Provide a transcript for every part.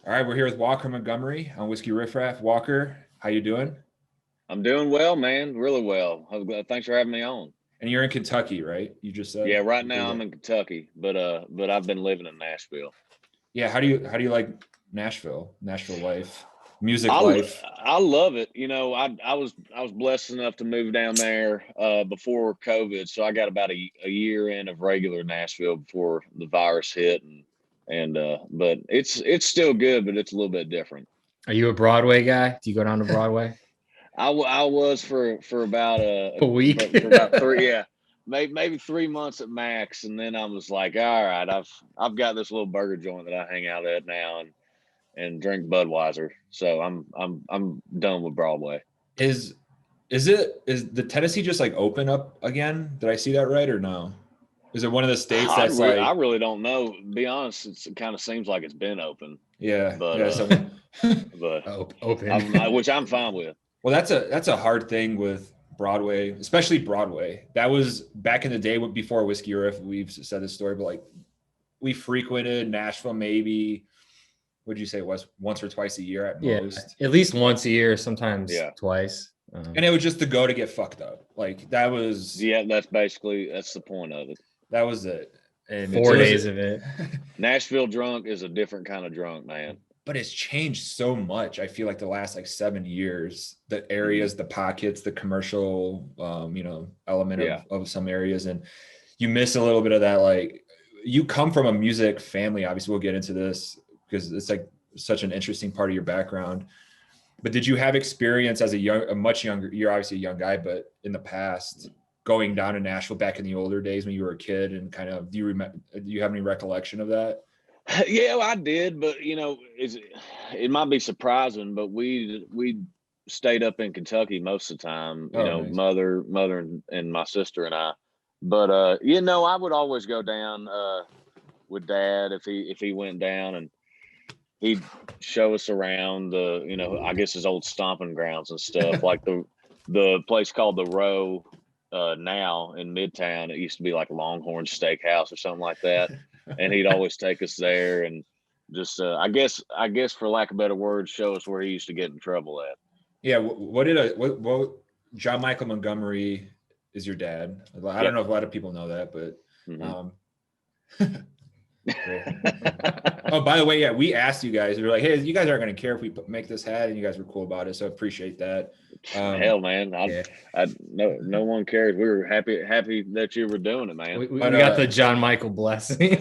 All right, we're here with Walker Montgomery on Whiskey Riff Raff. Walker, how you doing? I'm doing well, man. Really well. Thanks for having me on. And you're in Kentucky, right? You just Yeah, said. right now I'm in Kentucky, but I've been living in Nashville. Yeah, how do you like Nashville life, music I life? I love it. I was blessed enough to move down there before COVID, so I got about a year in of regular Nashville before the virus hit, and but it's still good, but it's a little bit different. Are you a Broadway guy? Do you go down to Broadway? I was for about A week? for about three, yeah, maybe 3 months at max, and then I was like, all right, I've got this little burger joint that I hang out at now and drink Budweiser, so I'm done with Broadway. Is is the Tennessee just like open up again? Did I see that right or no? Is it one of the states that's I like really don't know. To be honest, it kind of seems like it's been open, yeah, but yeah, so, but Open. which I'm fine with. well, that's a hard thing with Broadway, especially Broadway. That was back in the day before Whiskey Riff. We've said this story, but like we frequented Nashville maybe. Would you say it was once or twice a year at Yeah, most? at least once a year, sometimes Yeah. twice. And it was just to go to get fucked up. Like that was Yeah, that's the point of it. that was it. And 4 days of it. Nashville drunk is a different kind of drunk, man. But it's changed so much. I feel like the last like 7 years, the areas, the pockets, the commercial, element Yeah. of some areas, and you miss a little bit of that. Like you come from a music family. Obviously, we'll get into this because it's like such an interesting part of your background. But did you have experience as a much younger? You're obviously a young guy, but in the past, going down to Nashville back in the older days when you were a kid, and kind of do you have any recollection of that? Yeah, I did, but it might be surprising, but we stayed up in Kentucky most of the time. Nice. Mother and my sister and I. But I would always go down with Dad if he went down, and he'd show us around I guess his old stomping grounds and stuff, like the place called the Row now in Midtown. It used to be like Longhorn Steakhouse or something like that. And he'd always take us there and just I guess for lack of better words, show us where he used to get in trouble at. Yeah. What John Michael Montgomery is your dad? I don't know if a lot of people know that, but oh, by the way, yeah, we asked you guys. We were like, "Hey, you guys aren't going to care if we make this hat," and you guys were cool about it. So I appreciate that. Hell, man, no one cared. We were happy that you were doing it, man. We got the John Michael blessing.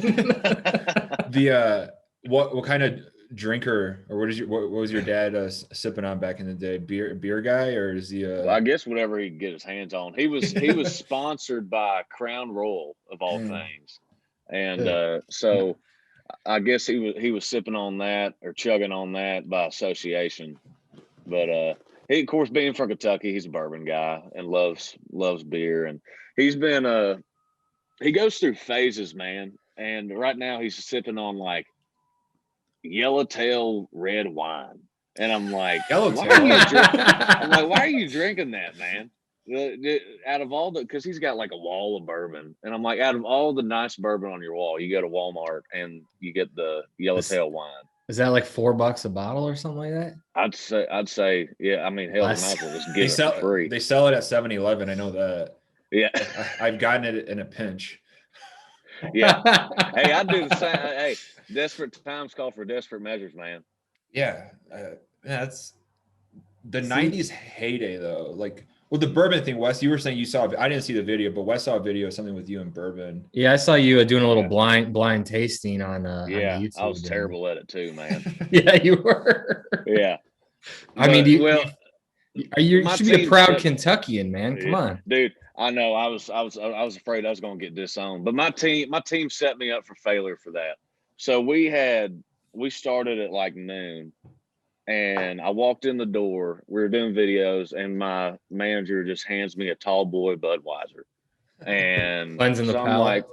What kind of drinker or what was your dad sipping on back in the day? Beer guy, or is he? Well, I guess whatever he could get his hands on. He was sponsored by Crown Royal of all things. And so I guess he was sipping on that or chugging on that by association. But he, of course, being from Kentucky, he's a bourbon guy and loves beer. And he's been he goes through phases, man. And right now he's sipping on like yellowtail red wine. And I'm like, why are you drinking that, man? Out of all because he's got like a wall of bourbon, and I'm like, out of all the nice bourbon on your wall, you go to Walmart and you get the yellowtail wine. Is that like $4 a bottle or something like that? I'd say, yeah. I mean, hell, they might as well just get it for free. They sell it at 7-Eleven. I know that. Yeah, I've gotten it in a pinch. Yeah. Hey, I do the same. Hey, desperate times call for desperate measures, man. Yeah, that's the '90s heyday, though. Like. Well, the bourbon thing, Wes, you were saying you saw, I didn't see the video, but Wes saw a video of something with you and bourbon. Yeah, I saw you doing a little blind tasting on YouTube. I was terrible at it too, man. Yeah, you were. Yeah. I mean, you should be a proud Kentuckian, man. Come on. Dude, I know. I was afraid I was going to get disowned, but my team set me up for failure for that. So we started at like noon. And I walked in the door. We were doing videos, and my manager just hands me a tall boy Budweiser, and cleansing the palate. I'm like,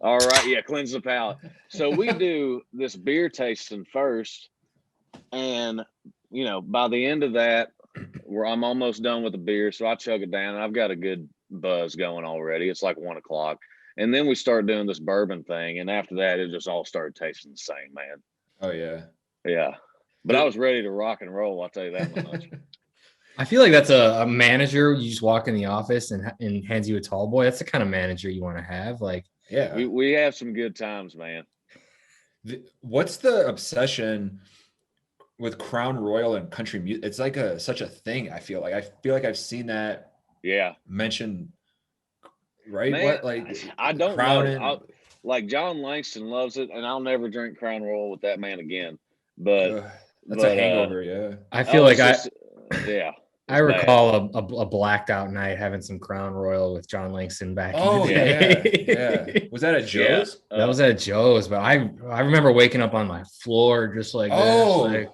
all right, yeah, cleanse the palate. So we do this beer tasting first, and by the end of that, I'm almost done with the beer. So I chug it down, and I've got a good buzz going already. It's like 1:00, and then we start doing this bourbon thing, and after that, it just all started tasting the same, man. Oh yeah. Yeah. But I was ready to rock and roll, I'll tell you that much. I feel like that's a manager. You just walk in the office and hands you a tall boy. That's the kind of manager you want to have. Like, yeah, we have some good times, man. What's the obsession with Crown Royal and country music? It's like such a thing. I feel like I've seen that. Yeah. Mentioned. Right. Man, what, like, I don't Crown know. Like John Langston loves it, and I'll never drink Crown Royal with that man again. But that's a hangover. Yeah. I feel like yeah. I recall a blacked out night having some Crown Royal with John Langston back in the day. Yeah. Was that at Joe's? Yeah. That was at Joe's, but I remember waking up on my floor just like this,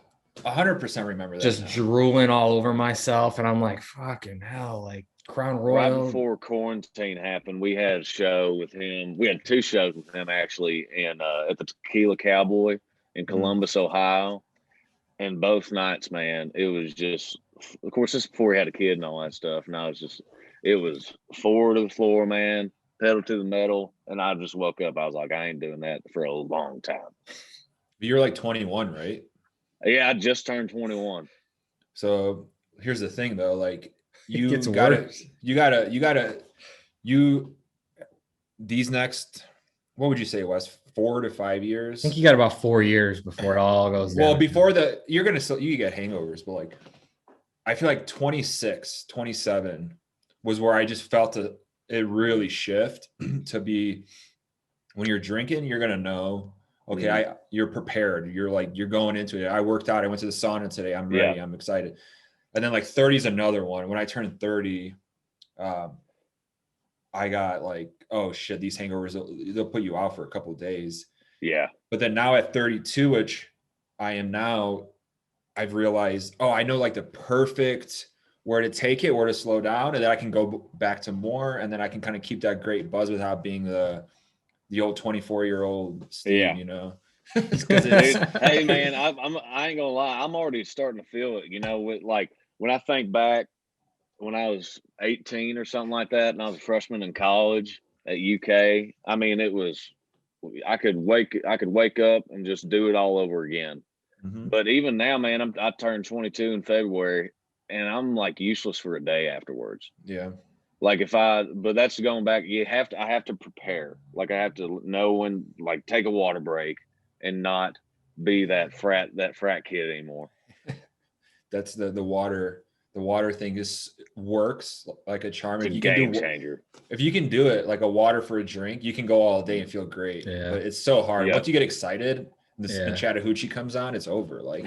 like 100% remember that. Just drooling all over myself, and I'm like, fucking hell, like Crown Royal. Right before quarantine happened, we had a show with him. We had 2 shows with him actually, and at the Tequila Cowboy in Columbus, Ohio. And both nights, man, it was just, of course, this is before he had a kid and all that stuff. And it was forward to the floor, man, pedal to the metal. And I just woke up. I was like, I ain't doing that for a long time. You're like 21, right? Yeah, I just turned 21. So here's the thing, though. Like, these next, what would you say, Wes? 4 to 5 years? I think you got about 4 years before it all goes down. Well, before you get hangovers, but like, I feel like 26, 27 was where I just felt it really shift to be, when you're drinking, you're going to know, okay, you're prepared. You're going into it. I worked out. I went to the sauna today. I'm ready. I'm excited. And then like 30 is another one. When I turned 30, I got like, oh shit, these hangovers, they'll put you out for a couple of days. Yeah. But then now at 32, which I am now, I've realized, I know like the perfect where to take it, where to slow down, and then I can go back to more, and then I can kind of keep that great buzz without being the old 24-year-old Steve, you know. Hey man, I ain't gonna lie, I'm already starting to feel it, you know, with like when I think back when I was 18 or something like that, and I was a freshman in college at UK. I mean, I could wake up and just do it all over again. Mm-hmm. But even now, man, I turned 22 in February, and I'm like useless for a day afterwards. Yeah. Like but that's going back. I have to prepare. Like I have to know when, like, take a water break and not be that frat kid anymore. That's the water. The water thing works like a charm. It's a game changer. If you can do it like a water for a drink, you can go all day and feel great. Yeah. But it's so hard. Once you get excited, the Chattahoochee comes on, it's over. Like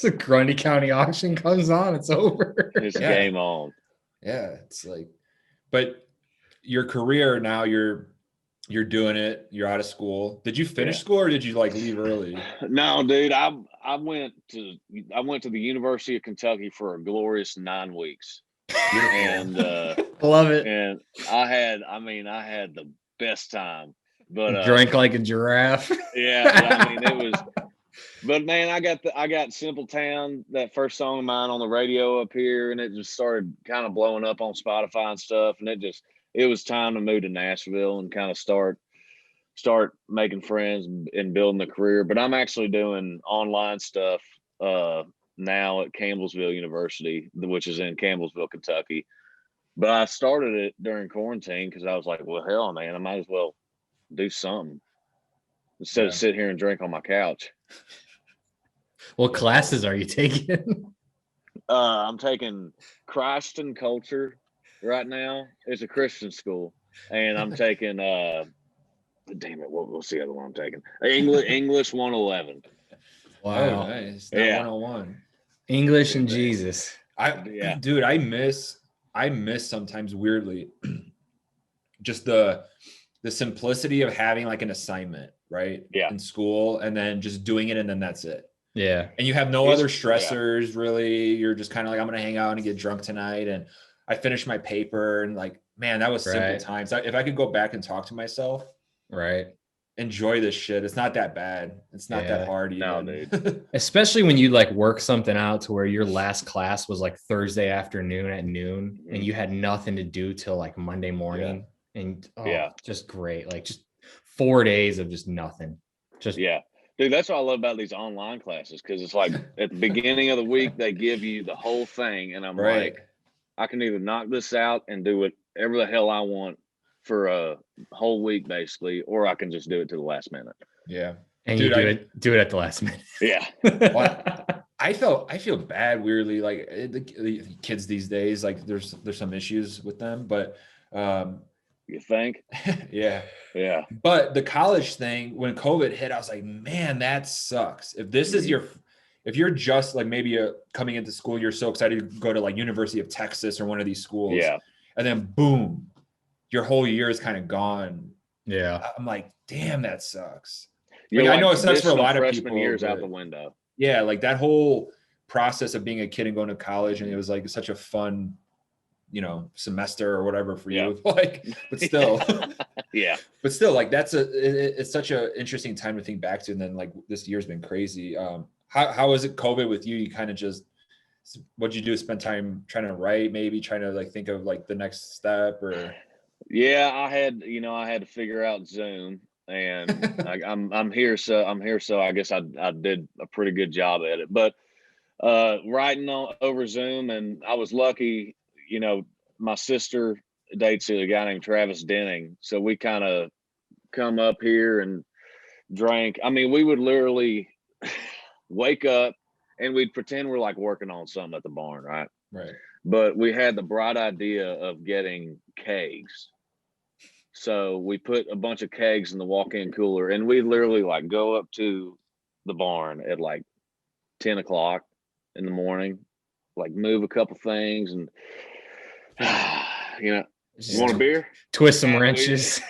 the Grundy County auction comes on, it's over. It's game on. Yeah, it's like, but your career now, you're doing it. You're out of school. Did you finish school, or did you like leave early? No, dude. I went to the University of Kentucky for a glorious 9 weeks. And love it. And I had the best time. But drank like a giraffe. Yeah, I mean, it was. But man, I got Simple Town, that first song of mine, on the radio up here, and it just started kind of blowing up on Spotify and stuff. And it was time to move to Nashville and kind of start making friends and building a career. But I'm actually doing online stuff now at Campbellsville University, which is in Campbellsville, Kentucky. But I started it during quarantine because I was like, well, hell, man, I might as well do something instead of sit here and drink on my couch. What classes are you taking? I'm taking Christ and Culture right now. It's a Christian school. And I'm taking damn it, what's the other one I'm taking? English 111. Wow. Oh, nice. That 101. English and Jesus. Dude, I miss sometimes, weirdly, just the simplicity of having like an assignment, right? Yeah. In school, and then just doing it, and then that's it. Yeah. And you have no other stressors, really. You're just kind of like, I'm going to hang out and get drunk tonight. And I finished my paper, and like, man, that was simple times. If I could go back and talk to myself, enjoy this shit. It's not that bad. It's not that hard even. No, dude. Especially when you like work something out to where your last class was like Thursday afternoon at noon, and you had nothing to do till like Monday morning. And just great. Like just 4 days of just nothing. Dude, that's what I love about these online classes, because it's like at the beginning of the week they give you the whole thing, and I'm Right. like, I can either knock this out and do whatever the hell I want for a whole week basically, or I can just do it to the last minute. Yeah. And Dude, you do it at the last minute. Yeah. I feel bad weirdly, like the kids these days, like there's some issues with them, but You think? yeah. Yeah. But the college thing, when COVID hit, I was like, man, that sucks. If this is if you're just like maybe coming into school, you're so excited to go to like University of Texas or one of these schools, Yeah. and then boom, your whole year is kind of gone. Yeah. I'm like, damn, that sucks. Like, I know it sucks for a lot of freshman people. years out the window. Yeah, like that whole process of being a kid and going to college, and it was like such a fun, semester or whatever for you. Like, but still, yeah. But still, like it's such an interesting time to think back to. And then like this year's been crazy. How was it COVID with you? You kind of just, what'd you do? Spend time trying to write, maybe trying to like think of like the next step, or? Yeah, I had to figure out Zoom, and I'm here, so I guess I did a pretty good job at it. But writing over Zoom, and I was lucky, my sister dates a guy named Travis Denning, so we kind of come up here and drank. I mean, we would literally wake up and we'd pretend we're like working on something at the barn, right? Right. But we had the bright idea of getting kegs. So we put a bunch of kegs in the walk-in cooler, and we literally like go up to the barn at like 10 o'clock in the morning, like move a couple things, and you want a beer? Twist some wrenches.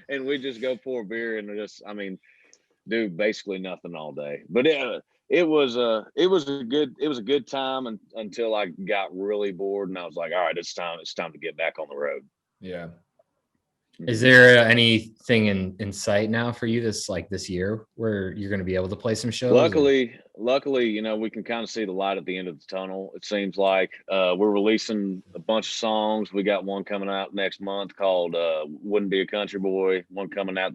And we just go pour beer, and do basically nothing all day. But it was a good time until I got really bored, and I was like, all right, it's time to get back on the road. Yeah. Is there anything in sight now for you this year where you're going to be able to play some shows? Luckily, we can kind of see the light at the end of the tunnel. It seems like we're releasing a bunch of songs. We got one coming out next month called Wouldn't Be a Country Boy, one coming out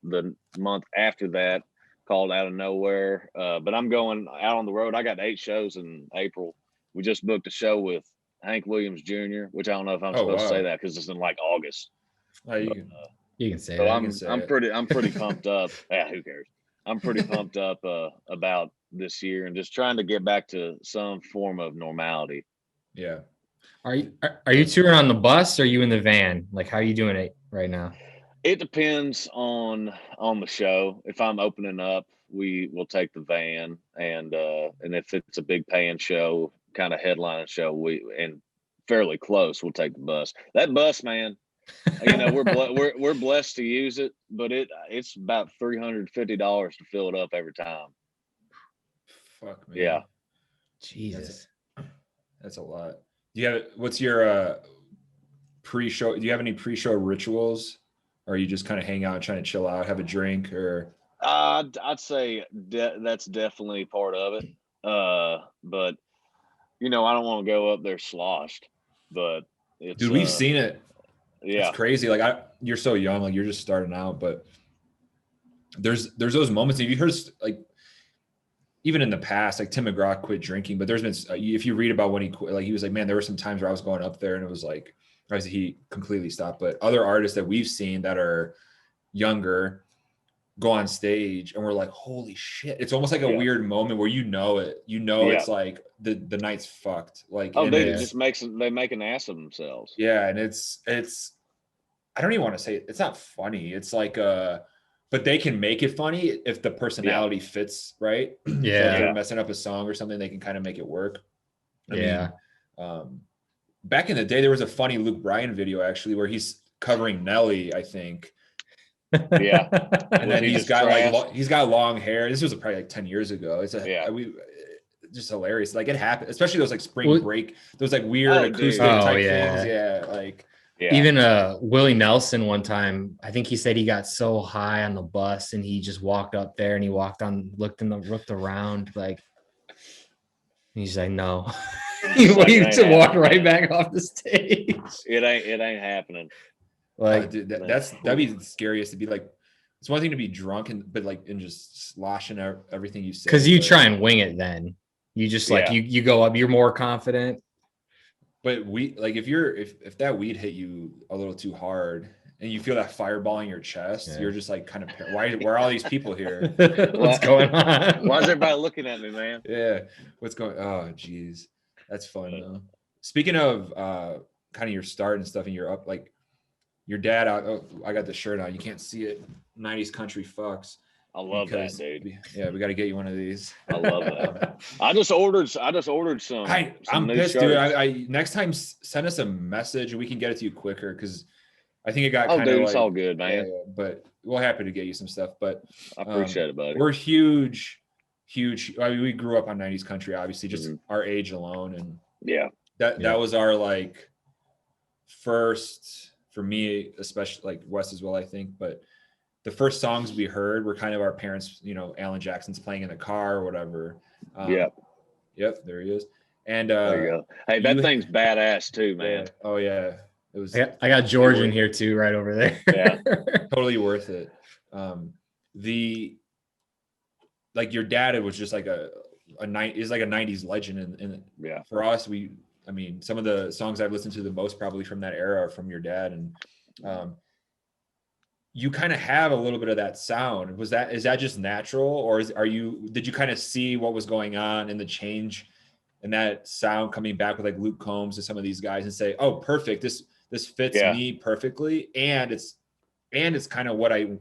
the month after that called Out of Nowhere. But I'm going out on the road. I got 8 shows in April. We just booked a show with Hank Williams Jr., which I don't know if I'm supposed to say that because it's in like August. You can say so that. I'm pretty pumped up. Yeah, who cares? I'm pretty pumped up about this year and just trying to get back to some form of normality. Yeah. Are you touring on the bus or are you in the van? Like, how are you doing it right now? It depends on the show. If I'm opening up, we will take the van, and if it's a big paying show, kind of headlining show, and fairly close, we'll take the bus. That bus, man. We're blessed to use it, but it's about $350 to fill it up every time. Fuck, man. Yeah. Jesus. That's a lot. What's your pre-show? Do you have any pre-show rituals? Or are you just kind of hang out, trying to chill out, have a drink, or? I'd say that's definitely part of it. But I don't want to go up there sloshed, but it's, dude, we've seen it. Yeah, it's crazy. Like you're so young, like you're just starting out, but there's those moments. If you heard, like, even in the past, like Tim McGraw quit drinking, but there's been, if you read about when he quit, like he was like, man, there were some times where I was going up there and it was like, obviously he completely stopped, but other artists that we've seen that are younger go on stage and we're like, holy shit. It's almost like a weird moment where it's like the night's fucked. Like, they make an ass of themselves. Yeah. And it's I don't even want to say it. It's not funny. It's like but they can make it funny if the personality fits, right? Yeah. So if they're messing up a song or something, they can kind of make it work. I mean, back in the day, there was a funny Luke Bryan video actually where he's covering Nelly, I think. Yeah. And then he's got long hair. This was probably like 10 years ago. It's just hilarious. Like, it happened, especially those like spring break, those like weird acoustic type things. Yeah. Like, even Willie Nelson one time, I think he said he got so high on the bus and he just walked up there and he looked around, like, he's like, no. He waved to walk right back off the stage. It ain't happening. Like, dude, that'd be the scariest to be like, it's one thing to be drunk but and just sloshing everything you say. Because you try and wing it then. You just like you go up, you're more confident. But if that weed hit you a little too hard and you feel that fireball in your chest, you're just like kind of why are all these people here? What's going on? Why is everybody looking at me, man? Yeah. What's going oh geez. That's fun though. Speaking of kind of your start and stuff and you're up like your dad I got the shirt on. You can't see it. 90s country fucks. I love that, dude. Yeah, we got to get you one of these. I love that. I just ordered some. I'm pissed, dude. I next time send us a message and we can get it to you quicker because I think it got kind of it's all good, man. Yeah, but we're happy to get you some stuff. But I appreciate it, buddy. We're huge. I mean, we grew up on 90s country, obviously, just our age alone, and that was our like first for me, especially like Wes as well, I think, but. The first songs we heard were kind of our parents, Alan Jackson's playing in the car or whatever. Yep, there he is. And there you go. Hey, that thing's badass too, man. Oh yeah, it was. I got George in here too, right over there. Yeah, totally worth it. Like your dad, it was just like is like a 90s legend, and for us, I mean, some of the songs I've listened to the most probably from that era are from your dad, and you kind of have a little bit of that sound. Is that just natural, or did you kind of see what was going on in the change and that sound coming back with like Luke Combs and some of these guys and say, oh, perfect. This fits me perfectly. And it's kind of what I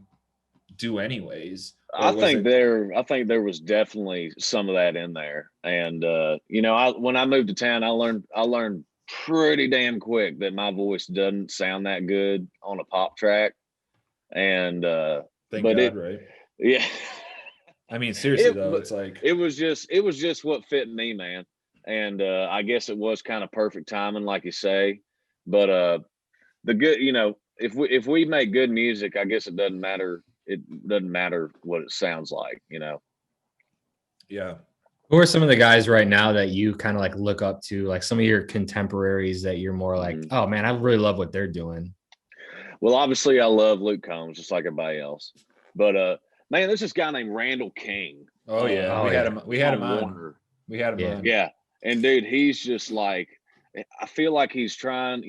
do anyways. I think there was definitely some of that in there. And, when I moved to town, I learned pretty damn quick that my voice doesn't sound that good on a pop track. And thank God, right? Yeah. I mean, seriously though, it's like it was just what fit me, man. And I guess it was kind of perfect timing, like you say. But the good, if we make good music, I guess it doesn't matter. It doesn't matter what it sounds like, Yeah. Who are some of the guys right now that you kind of like look up to, like some of your contemporaries that you're more like, oh man, I really love what they're doing? Well, obviously, I love Luke Combs just like everybody else. But man, there's this guy named Randall King. Oh yeah, we had him on. We had him on. Yeah, and dude, he's just like, I feel like he's trying.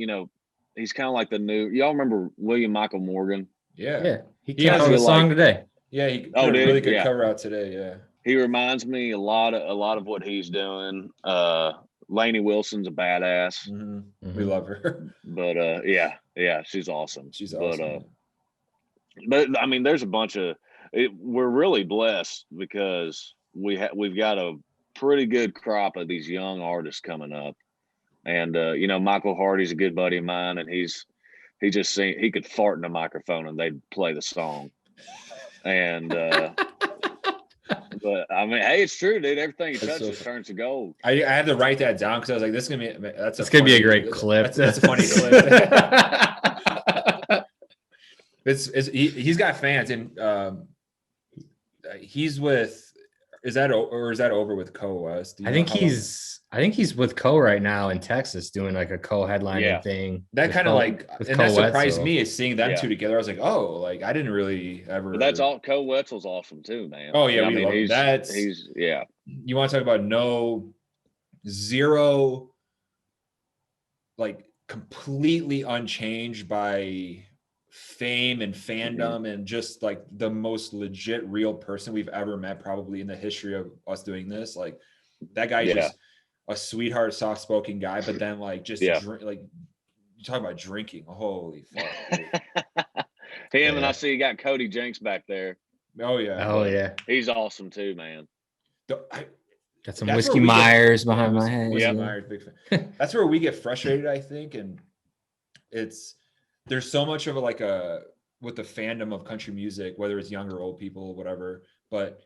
He's kind of like the new. Y'all remember William Michael Morgan? Yeah. He has a song today. Yeah, he put a really good cover out today. Yeah, he reminds me a lot of what he's doing. Lainey Wilson's a badass. Mm-hmm. We love her. But yeah, she's awesome. She's awesome. But I mean, there's a bunch of. We're really blessed because we've got a pretty good crop of these young artists coming up, and Michael Hardy's a good buddy of mine, and he could fart in a microphone and they'd play the song, and. But I mean, hey, it's true, dude. Everything he touches turns to gold. I had to write that down because I was like, "This is gonna be a great clip." That's a funny clip. He's got fans, and he's with. Is that over with Co West? I think he's with Co right now in Texas doing like a co-headlining thing. That kind of that surprised me is seeing them two together. I was like, oh, like I didn't really ever. But that's all. Co Wetzel's awesome too, man. Oh yeah, he's You want to talk about zero, like completely unchanged by fame and fandom and just like the most legit real person we've ever met probably in the history of us doing this. Like that guy just a sweetheart, soft-spoken guy, but then like just like you talk about drinking. Holy fuck. Him and I see you got Cody Jenks back there. Oh yeah. Oh yeah. He's awesome too, man. Got some Whiskey Myers behind my head. Whiskey Myers, big fan. That's where we get frustrated, I think, and there's so much of with the fandom of country music, whether it's young or old people, whatever, but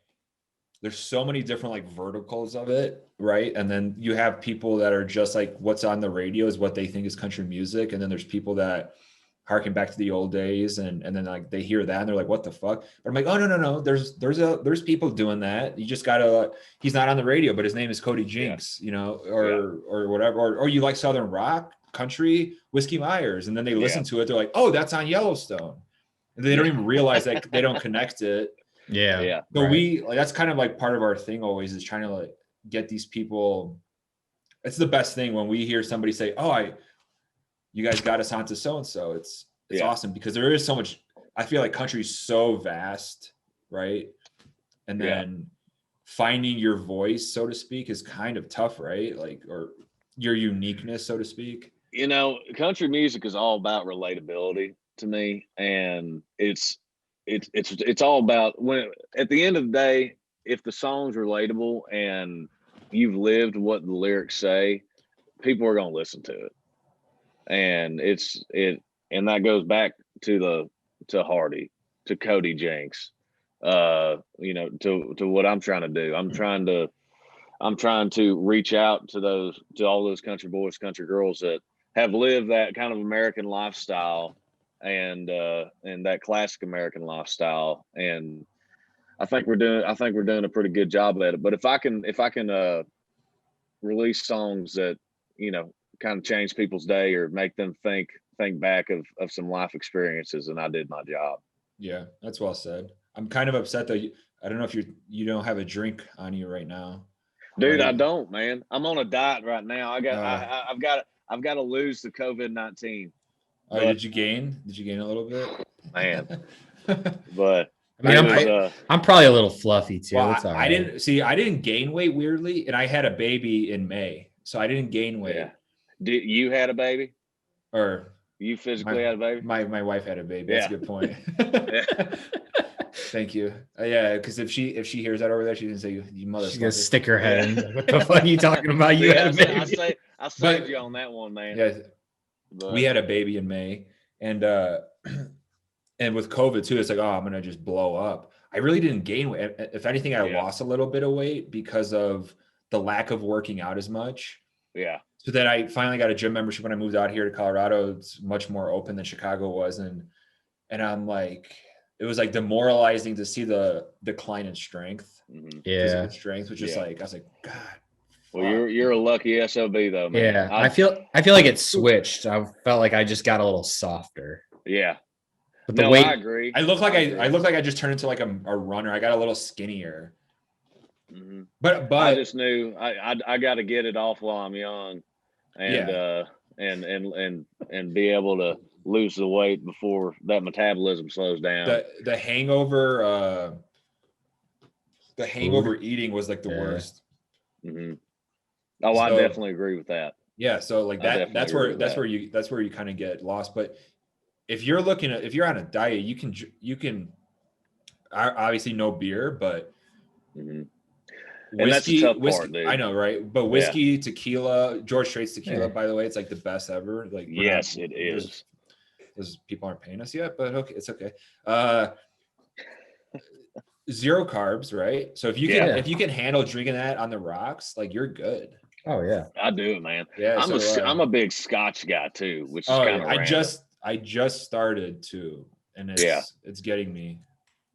there's so many different like verticals of it, right? And then you have people that are just like what's on the radio is what they think is country music, and then there's people that harken back to the old days, and then like they hear that and they're like, what the fuck? But I'm like, oh no, there's people doing that. You just gotta he's not on the radio, but his name is Cody Jenks, or whatever, or you like Southern rock, country, Whiskey Myers, and then they listen to it, they're like, oh, that's on Yellowstone. They don't even realize that they don't connect it. Yeah. Yeah. So right. we like, that's kind of like part of our thing always is trying to like get these people. It's the best thing when we hear somebody say, "Oh, you guys got us onto so-and-so." It's awesome because there is so much. I feel like country's so vast, right? And then finding your voice, so to speak, is kind of tough, right? Like, or your uniqueness, so to speak. You know, country music is all about relatability to me, and it's all about when at the end of the day, if the song's relatable and you've lived what the lyrics say, people are going to listen to it. And and that goes back to Hardy, to Cody Jinks, you know, to what I'm trying to do. I'm trying to reach out to all those country boys, country girls that have lived that kind of American lifestyle and that classic American lifestyle. And I think we're doing a pretty good job at it. But if I can release songs that, you know, kind of change people's day or make them think back of some life experiences, and I did my job. Yeah, that's well said. I'm kind of upset though. I don't know if you don't have a drink on you right now. Dude, right? I don't, man. I'm on a diet right now. I've got to lose the COVID-19. Oh, did you gain? Did you gain a little bit? Man. But I mean, I'm probably a little fluffy too. Well, it's all right. I didn't gain weight weirdly, and I had a baby in May, so I didn't gain weight. Yeah. Did you had a baby? Or you physically had a baby? My wife had a baby. Yeah. That's a good point. Thank you. Yeah, because if she hears that over there, she's gonna say, "You mother." She's gonna stick her head in. What the fuck are you talking about? You had a baby. I saved you on that one, man. Yeah, but we had a baby in May, and with COVID too, it's like, oh, I'm gonna just blow up. I really didn't gain weight. If anything, I lost a little bit of weight because of the lack of working out as much. Yeah. So then I finally got a gym membership when I moved out here to Colorado. It's much more open than Chicago was, and I'm like, it was like demoralizing to see the decline in strength, physical strength, which is like, I was like, God. Well, you're a lucky SOB though, man. Yeah, I feel like it switched. I felt like I just got a little softer. Yeah. But the weight, I agree. I look like I just turned into like a runner. I got a little skinnier. Mm-hmm. But I just knew I got to get it off while I'm young, and and be able to lose the weight before that metabolism slows down. The hangover eating was like the worst. Mm-hmm. Oh, so, I definitely agree with that. Yeah, so like that's where you kind of get lost. But if you're on a diet, you can obviously no beer, but whiskey, and that's the tough part, dude. I know, right? But whiskey, tequila, George Strait's tequila, by the way, it's like the best ever. Like, yes, it is. Those people aren't paying us yet, but okay, it's okay. 0 carbs, right? So if you can handle drinking that on the rocks, like you're good. Oh yeah, I do it, man. Yeah, I'm a big Scotch guy too, which is kind of I just started to, and it's getting me.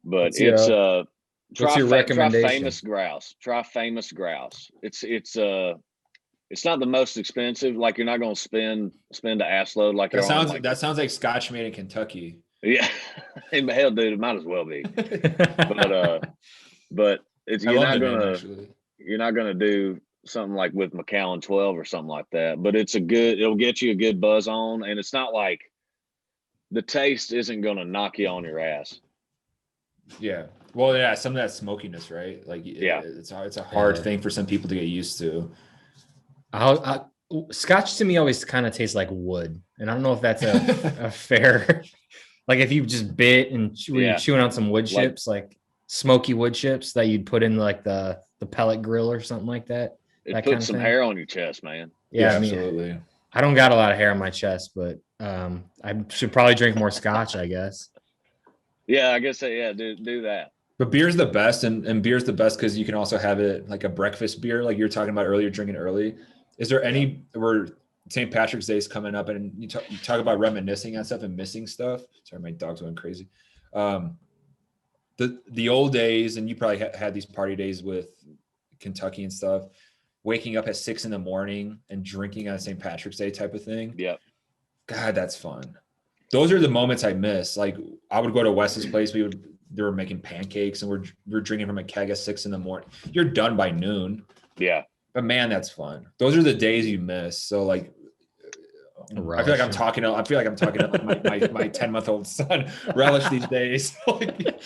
But what's your recommendation? Try Famous Grouse. Try Famous Grouse. It's not the most expensive. Like you're not going to spend an ass load like that sounds. That sounds like Scotch made in Kentucky. Yeah, hell, dude, it might as well be. But you're not gonna do something like with Macallan 12 or something like that. But it'll get you a good buzz on, and it's not like the taste isn't gonna knock you on your ass. Yeah. Well, yeah, some of that smokiness, right? Like, it's a hard thing for some people to get used to. Scotch to me always kind of tastes like wood, and I don't know if that's a fair. Like if you just bit and chewing on some wood chips, like smoky wood chips that you'd put in like the pellet grill or something like that. It puts some hair on your chest, man. Yeah, I mean, absolutely. I don't got a lot of hair on my chest, but I should probably drink more Scotch, I guess. Yeah, I guess do that. But beer's the best, and beer's the best because you can also have it like a breakfast beer, like you were talking about earlier, drinking early. Is there any where St. Patrick's Day is coming up, and you talk about reminiscing on stuff and missing stuff? Sorry, my dog's going crazy. The old days, and you probably had these party days with Kentucky and stuff. Waking up at 6 a.m. and drinking on St. Patrick's Day type of thing. Yep. God, that's fun. those are the moments I miss. Like I would go to Wes's place. They were making pancakes and we're drinking from a keg at 6 a.m. You're done by noon. Yeah. But man, that's fun. Those are the days you miss. So like, I feel like I'm talking to my 10-month-old son. Relish these days.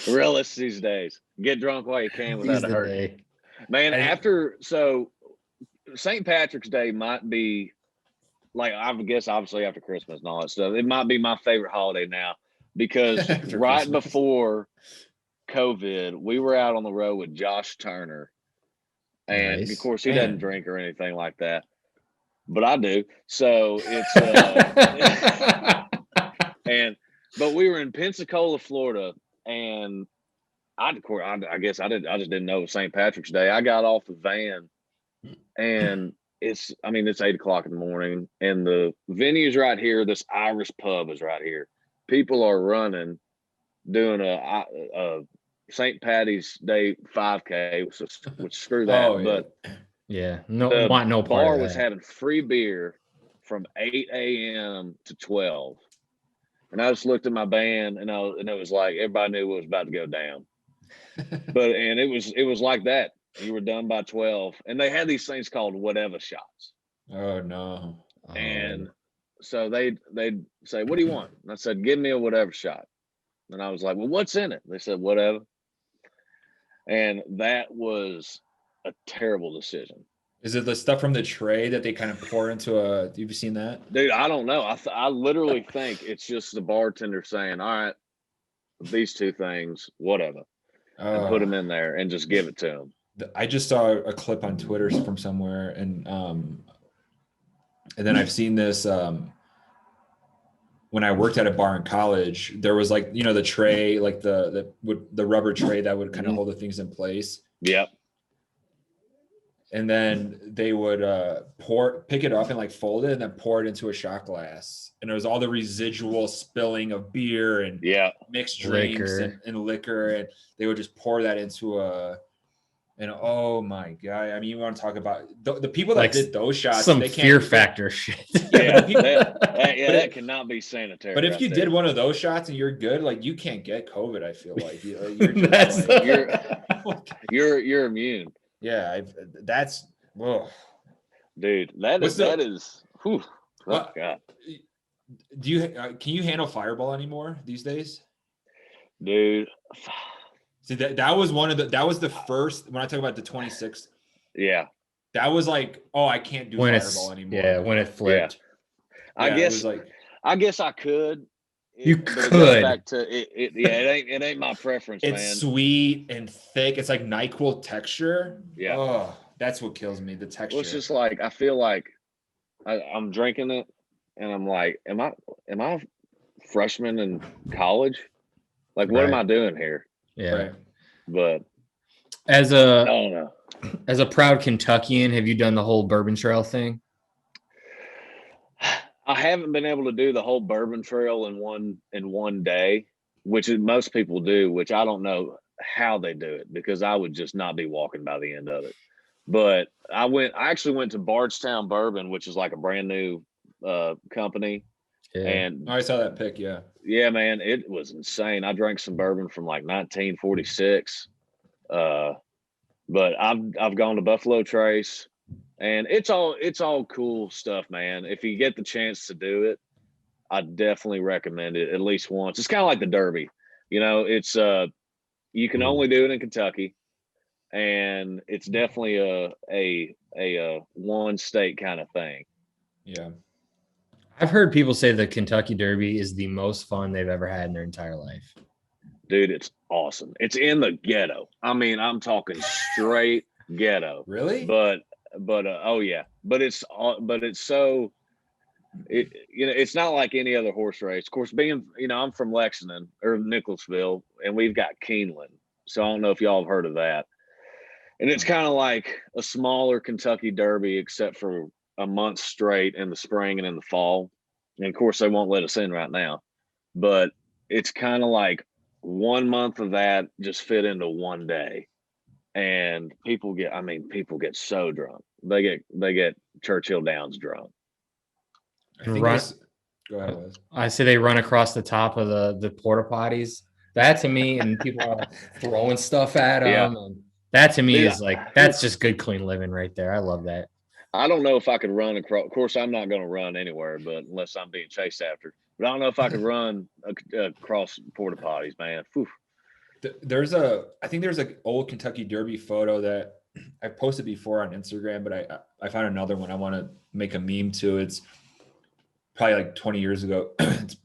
Relish these days. Get drunk while you can without it hurting. Man, so St. Patrick's Day might be like, I guess obviously after Christmas and all that stuff, it might be my favorite holiday now because right Christmas. Before COVID, we were out on the road with Josh Turner. And of course he doesn't drink or anything like that, but I do. So it's, but we were in Pensacola, Florida, and I guess I just didn't know it was St. Patrick's Day. I got off the van and it's 8:00 in the morning and the venue's right here. This Irish pub is right here. People are running, doing a St. Patty's Day 5K, which screw that. Oh, yeah. But yeah, no bar was having free beer from 8 a.m. to 12. And I just looked at my band and it was like everybody knew what was about to go down. And it was like that. You were done by 12. And they had these things called whatever shots. Oh no. And so they'd say, "What do you want?" And I said, "Give me a whatever shot." And I was like, "Well, what's in it?" They said, "Whatever." And that was a terrible decision. Is it the stuff from the tray that they kind of pour into you've seen that? Dude, I don't know. I literally think it's just the bartender saying, "All right, these two things, whatever," and put them in there and just give it to them. I just saw a clip on Twitter from somewhere, and then I've seen this when I worked at a bar in college. There was like, the tray, like the rubber tray that would kind of hold the things in place. Yep. And then they would pick it up and like fold it and then pour it into a shot glass. And it was all the residual spilling of beer and mixed drinks and liquor. And they would just pour that into and oh my God. I mean, you want to talk about the people that did those shots. Some fear factor shit. Yeah, that cannot be sanitary. But if you did one of those shots and you're good, like you can't get COVID, I feel like. You're immune. Yeah, that's whoa, dude. That is. Whew, oh God. Do you can you handle Fireball anymore these days, dude? See that was the first when I talk about the 26th. Yeah, that was like, oh, I can't do Fireball anymore. Yeah, when it flipped. Yeah. I guess I could. You could. Back to it. It ain't my preference, it's man. It's sweet and thick. It's like NyQuil texture. Yeah. Oh, that's what kills me. The texture. Well, it's just like I feel like I'm drinking it, and I'm like, am I a freshman in college? Like, what am I doing here? Yeah. Right. But I don't know. As a proud Kentuckian, have you done the whole bourbon trail thing? I haven't been able to do the whole bourbon trail in one day, which most people do, which I don't know how they do it because I would just not be walking by the end of it. But I actually went to Bardstown Bourbon, which is like a brand new company. Yeah. And I saw that pic. Yeah. Yeah, man, it was insane. I drank some bourbon from like 1946. But I've gone to Buffalo Trace. And it's all cool stuff, man. If you get the chance to do it, I definitely recommend it at least once. It's kind of like the Derby, it's you can only do it in Kentucky, and it's definitely a one state kind of thing. Yeah. I've heard people say the Kentucky Derby is the most fun they've ever had in their entire life. Dude, it's awesome. It's in the ghetto. I mean, I'm talking straight ghetto. Really? But oh yeah, but it's so it's not like any other horse race. Of course, being I'm from Lexington or Nicholasville, and we've got Keeneland, so I don't know if y'all have heard of that. And it's kind of like a smaller Kentucky Derby, except for a month straight in the spring and in the fall. And of course, they won't let us in right now, but it's kind of like 1 month of that just fit into one day. And people get so drunk. They get Churchill Downs drunk. I think Go ahead, Wes. I say they run across the top of the porta potties. That to me, and people are like throwing stuff at them. Yeah. And that to me Yeah. is like, that's just good, clean living right there. I love that. I don't know if I could run across. Of course, I'm not going to run anywhere, but unless I'm being chased after. But I don't know if I could run across porta potties, man. Whew. I think there's an old Kentucky Derby photo that I posted before on Instagram, but I found another one I want to make a meme to. It's probably like 20 years ago. It's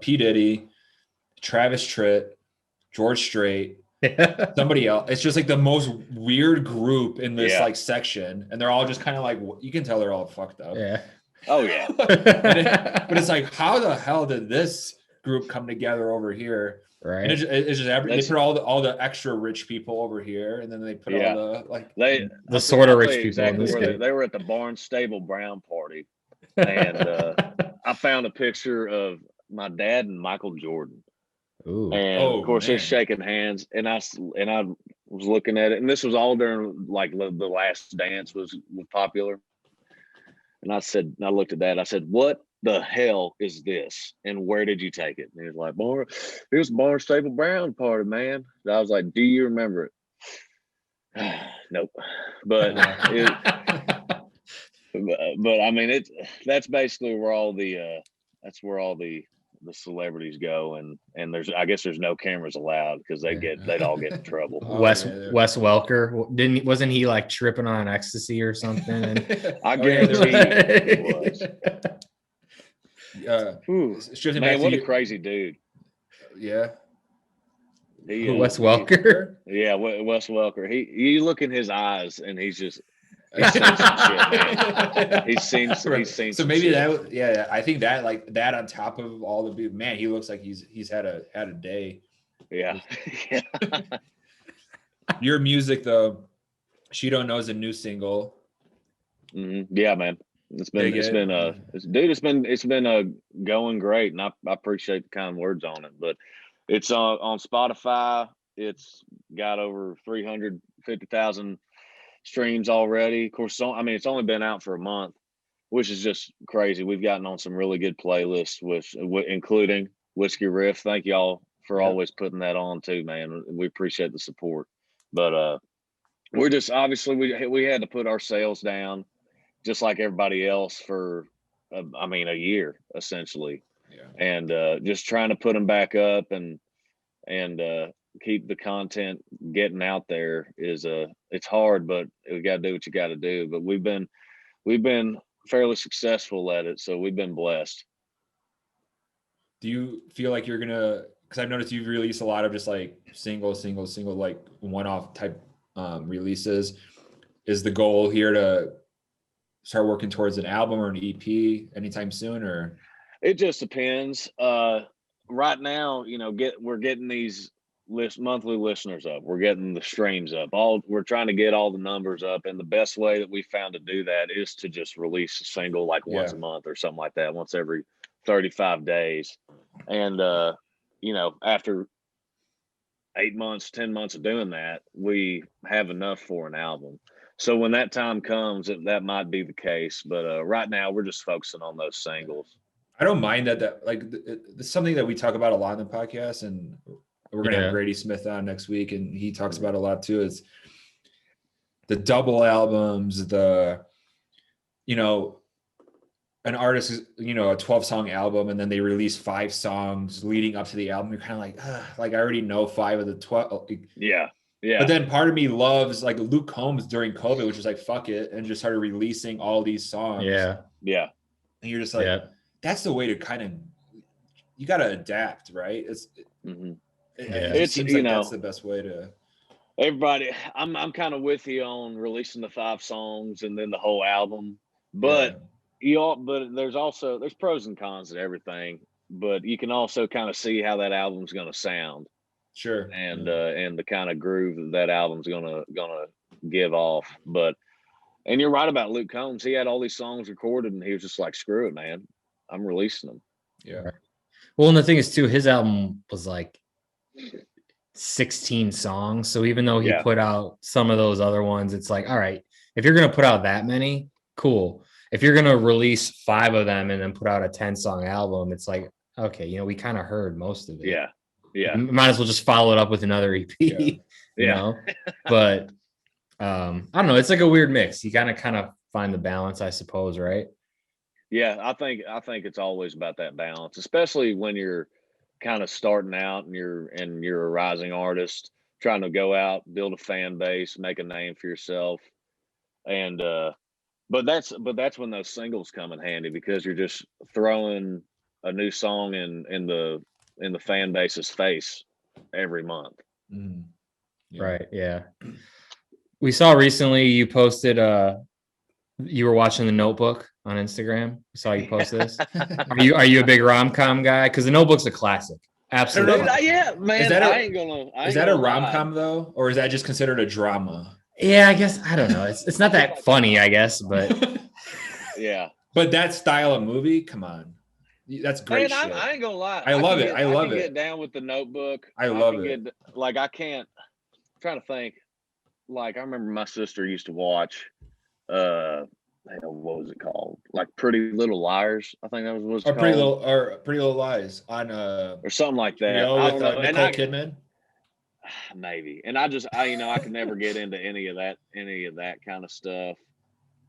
P. Diddy, Travis Tritt, George Strait, somebody else. It's just like the most weird group in this like section, and they're all just kind of like, you can tell they're all fucked up. Yeah. Oh yeah. But it's like, how the hell did this group come together over here? Right. And it's just they put all the extra rich people over here, and then they put all the like the sort of rich people. Exactly they were at the Barnstable Brown party, and I found a picture of my dad and Michael Jordan. Ooh. And of course, they're shaking hands, and I was looking at it, and this was all during like the Last Dance was popular, and I looked at that, I said, "What the hell is this? And where did you take it?" And he was like, "It was Barnstable Brown party, man." And I was like, "Do you remember it?" Nope. But but I mean, that's basically where all the celebrities go, and I guess there's no cameras allowed because they'd all get in trouble. Wes Welker wasn't he like tripping on ecstasy or something? And I guarantee he was. Man, what a crazy dude. Yeah. Wes Welker? Yeah, Wes Welker. You look in his eyes and he's seen some shit, man. He's seen so maybe shit. I think that like that on top of all the people, man, he looks like he's had a day. Yeah. Your music though, She Don't Know is a new single. Mm-hmm. Yeah, man. It's been going great, and I appreciate the kind words on it. But it's on Spotify. It's got over 350,000 streams already. Of course, it's only been out for a month, which is just crazy. We've gotten on some really good playlists including Whiskey Riff. Thank y'all for always putting that on too, man. We appreciate the support. But we're just obviously we had to put our sales down, just like everybody else for a year essentially, and just trying to put them back up and keep the content getting out there is it's hard, but we got to do what you got to do. But we've been fairly successful at it, so we've been blessed. Do you feel like you're gonna? Because I've noticed you've released a lot of just like single, like one-off type releases. Is the goal here to start working towards an album or an EP anytime soon, or? It just depends. Right now, we're getting these monthly listeners up. We're getting the streams up. We're trying to get all the numbers up, and the best way that we found to do that is to just release a single like once a month or something like that, once every 35 days. And after 8 months, 10 months of doing that, we have enough for an album. So when that time comes, that might be the case. But right now, we're just focusing on those singles. I don't mind that like it's something that we talk about a lot in the podcast, and we're gonna have Grady Smith on next week, and he talks about it a lot too. It's the double albums, an artist is, a 12-song album, and then they release 5 songs leading up to the album. You're kind of like I already know 5 of the 12. Yeah. But then part of me loves like Luke Combs during COVID, which was like, fuck it, and just started releasing all these songs. Yeah. And you're just like, that's the way to kind of, you got to adapt, right? It seems like that's the best way to. Everybody, I'm kind of with you on releasing the 5 songs and then the whole album, but there's pros and cons to everything. But you can also kind of see how that album's going to sound. Sure. And the kind of groove that album's gonna give off. And you're right about Luke Combs. He had all these songs recorded, and he was just like, "Screw it, man, I'm releasing them." Yeah. Well, and the thing is too, his album was like 16 songs. So even though he put out some of those other ones, it's like, all right, if you're gonna put out that many, cool. if you're gonna release 5 of them and then put out a 10-song album, it's like, okay, we kind of heard most of it. Yeah. Yeah. Might as well just follow it up with another EP. Yeah. You know, but I don't know. It's like a weird mix. You gotta kind of find the balance, I suppose, right? Yeah, I think it's always about that balance, especially when you're kind of starting out and you're a rising artist, trying to go out, build a fan base, make a name for yourself. And but that's when those singles come in handy, because you're just throwing a new song in the fan base's face every month. Mm. Yeah. Right. Yeah. We saw recently you posted you were watching The Notebook on Instagram. I saw you post this. Are you a big rom-com guy? Because The Notebook's a classic. Absolutely. Dude, yeah, man. Is that is that a rom-com though, or is that just considered a drama? Yeah, I guess, I don't know. It's not that funny, I guess, but yeah. But that style of movie, come on, that's great. Man, shit. I ain't gonna lie. I love it. I love can it. Get down with The Notebook. I love it. Like I can't. I'm trying to think. Like I remember my sister used to watch. What was it called? Like Pretty Little Liars. I think that was what it's called. Pretty Little Lies on or something like that. I don't know. Nicole Kidman. Maybe. And I could never get into any of that kind of stuff.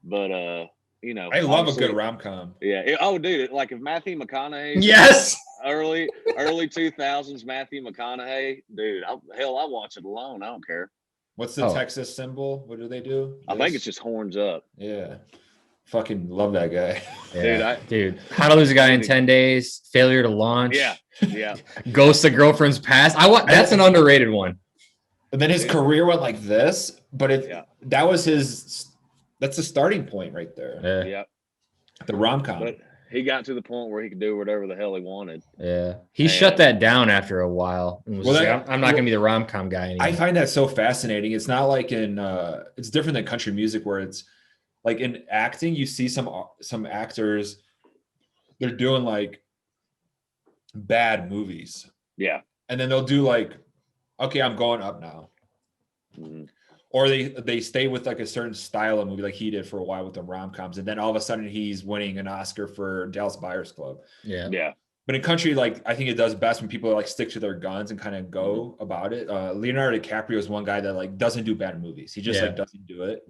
But I love a good rom-com. Yeah. Dude, like if Matthew McConaughey. Yes. Early 2000s Matthew McConaughey, dude. I watch it alone. I don't care. What's the Texas symbol? What do they do? I think it's just horns up. Yeah. Fucking love that guy. Yeah. Dude, How to Lose a Guy in 10 Days, Failure to Launch. Yeah. Ghost of Girlfriend's Past. That's an underrated one. And then his career went like this, but that's the starting point right there. Yeah. The rom-com. But he got to the point where he could do whatever the hell he wanted. Yeah. He shut that down after a while. And was I'm not going to be the rom-com guy anymore. I find that so fascinating. It's not like it's different than country music, where it's like in acting, you see some actors, they're doing like bad movies. Yeah. And then they'll do like, okay, I'm going up now. Mm-hmm. Or they stay with like a certain style of movie, like he did for a while with the rom-coms, and then all of a sudden he's winning an Oscar for Dallas Buyers Club. Yeah. But in country, like I think it does best when people like stick to their guns and kind of go about it. Leonardo Dicaprio is one guy that like doesn't do bad movies. He just like doesn't do it.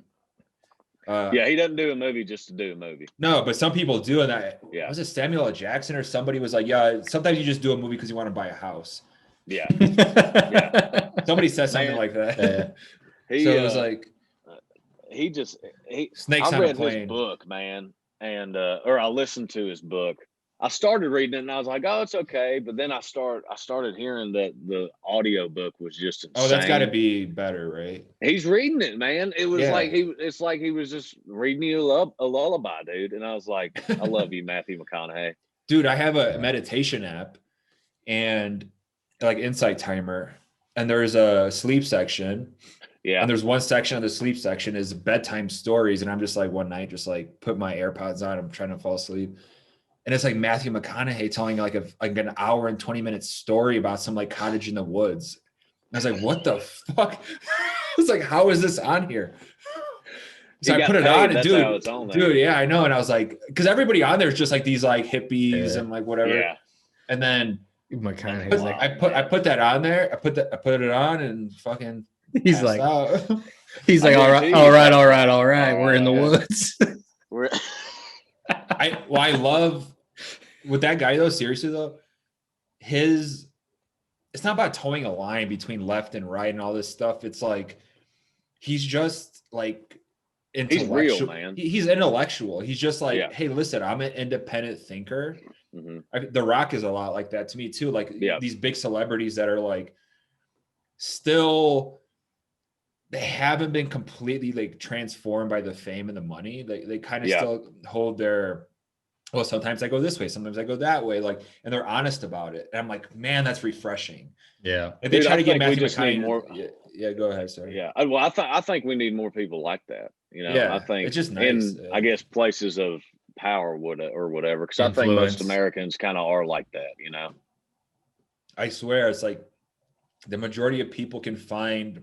He doesn't do a movie just to do a movie. No, but some people do, and was it Samuel L. Jackson or somebody was like, yeah, sometimes you just do a movie because you want to buy a house. Yeah. Somebody said something like that. Yeah. So it was like Snakes I on a read Plane. his book, man, and or I listened to his book. I started reading it and I was like, oh, it's okay. But then I started hearing that the audio book was just insane. Oh, that's got to be better, right? He's reading it, man. It was it's like he was just reading you a lullaby, dude. And I was like, I love you, Matthew McConaughey. Dude, I have a meditation app and like Insight Timer, and there's a sleep section. Yeah. And there's one section of the sleep section is bedtime stories. And I'm just like one night, just like put my AirPods on. I'm trying to fall asleep. And it's like Matthew McConaughey telling like an hour and 20 minute story about some like cottage in the woods. And I was like, what the fuck? I was like, how is this on here? So I put it on and dude, yeah, I know. And I was like, because everybody on there is just like these like hippies and like whatever. Yeah. And then I put that on there. I put it on and fucking he's like, out. He's like, all right. We're in the woods. I love with that guy though, seriously though, it's not about towing a line between left and right and all this stuff. It's like he's just like intellectual. He's real, man. He's intellectual. He's just like, hey, listen, I'm an independent thinker. Mm-hmm. The Rock is a lot like that to me too. Like these big celebrities that are like still, they haven't been completely like transformed by the fame and the money. They kind of still hold their, well, sometimes I go this way, sometimes I go that way, like, and they're honest about it. And I'm like, man, that's refreshing. Yeah. If they try to get Matthew McConaughey more. Yeah, go ahead, sir. Yeah. Well, I think we need more people like that. You know, I think it's just nice. I guess places of power or whatever, because I think most Americans kind of are like that, you know. I swear, it's like the majority of people can find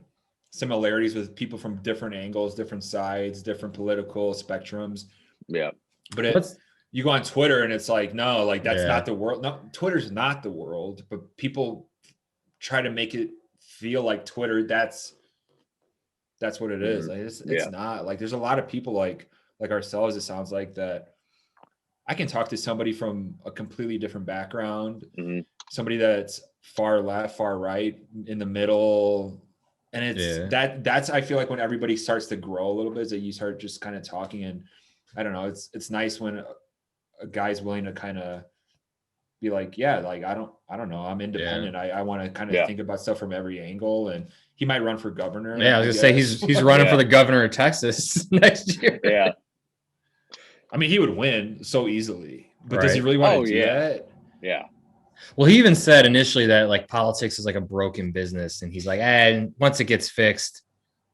similarities with people from different angles, different sides, different political spectrums. Yeah. But you go on Twitter and it's like, no, like that's not the world. No, Twitter's not the world, but people try to make it feel like Twitter. That's what it is. Like it's not. Like there's a lot of people like ourselves, it sounds like, that I can talk to somebody from a completely different background, somebody that's far left, far right, in the middle. And it's that's I feel like when everybody starts to grow a little bit, is that you start just kind of talking. And I don't know, it's nice when a guy's willing to kind of be like, yeah, like I don't know, I'm independent. I want to kind of think about stuff from every angle. And he might run for governor. Yeah, I was gonna say he's running for the governor of Texas next year. Yeah. I mean, he would win so easily, but does he really want to do that? Yeah. Well, he even said initially that like politics is like a broken business, and he's like, once it gets fixed,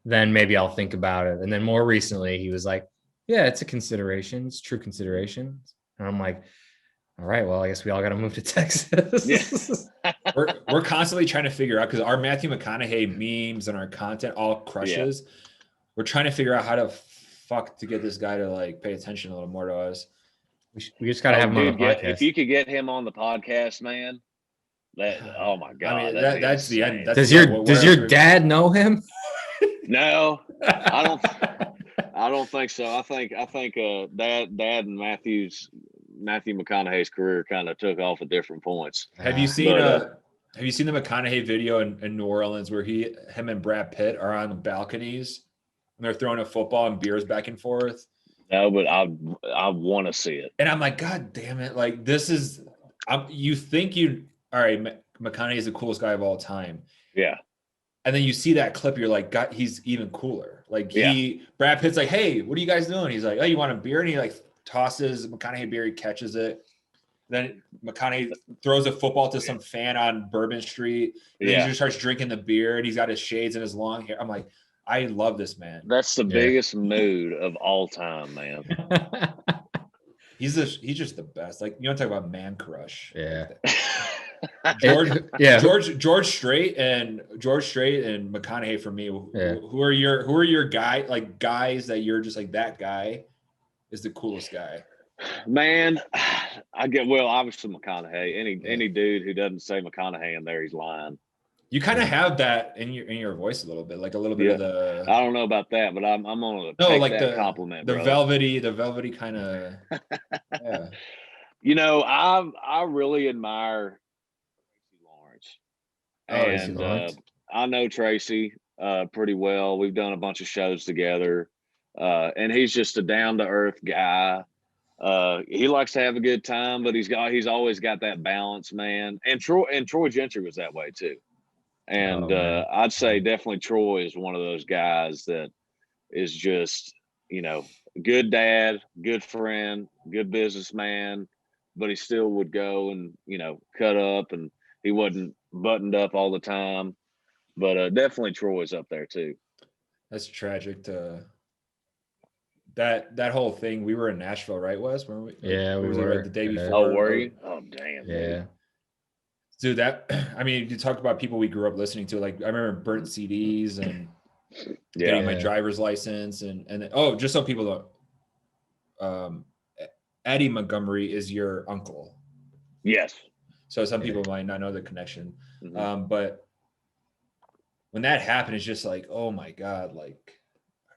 then maybe I'll think about it. And then more recently, he was like, yeah, it's a consideration. It's true consideration. And I'm like, all right, well, I guess we all got to move to Texas. We're constantly trying to figure out, because our Matthew McConaughey memes and our content all crushes. We're trying to figure out how to to get this guy to like pay attention a little more to us. We just got to have him on the podcast. If you could get him on the podcast, man, oh my God. I mean, that's the end. Does your dad know him? No, I don't think so. I think Dad and Matthew McConaughey's career kind of took off at different points. Have you seen the McConaughey video in New Orleans where him and Brad Pitt are on the balconies and they're throwing a football and beers back and forth? No, but I want to see it. And I'm like, God damn it! Like this is, you think all right, McConaughey is the coolest guy of all time. Yeah. And then you see that clip, you're like, God, he's even cooler. Like Brad Pitt's like, hey, what are you guys doing? He's like, oh, you want a beer? And he like tosses McConaughey a beer, he catches it. Then McConaughey throws a football to some fan on Bourbon Street. And he just starts drinking the beer, and he's got his shades and his long hair. I'm like, I love this man. That's the biggest mood of all time, man. He's just the best. Like, you want to talk about man crush? Yeah. George Strait and McConaughey for me. Who are your guys that you're just like, that guy is the coolest guy? Man, obviously McConaughey. Any dude who doesn't say McConaughey in there, he's lying. You kind of have that in your voice a little bit, like a little bit of the. I don't know about that, but I'm gonna take that compliment. The velvety kind of. Yeah. You know, I really admire Tracy Lawrence, and I know Tracy pretty well. We've done a bunch of shows together, and he's just a down to earth guy. He likes to have a good time, but he's always got that balance, man. And Troy Gentry was that way too. And I'd say definitely Troy is one of those guys that is just, good dad, good friend, good businessman, but he still would go and, cut up, and he wasn't buttoned up all the time. But definitely Troy's up there too. That's tragic that whole thing. We were in Nashville, right, Wes? Weren't we? Yeah, we were the day before. Oh, were you? Oh, damn. Yeah. Dude, you talked about people we grew up listening to. Like, I remember burnt CDs and getting my driver's license. And just so people don't, Eddie Montgomery is your uncle. Yes. So some people might not know the connection. Mm-hmm. But when that happened, it's just like, oh my God, like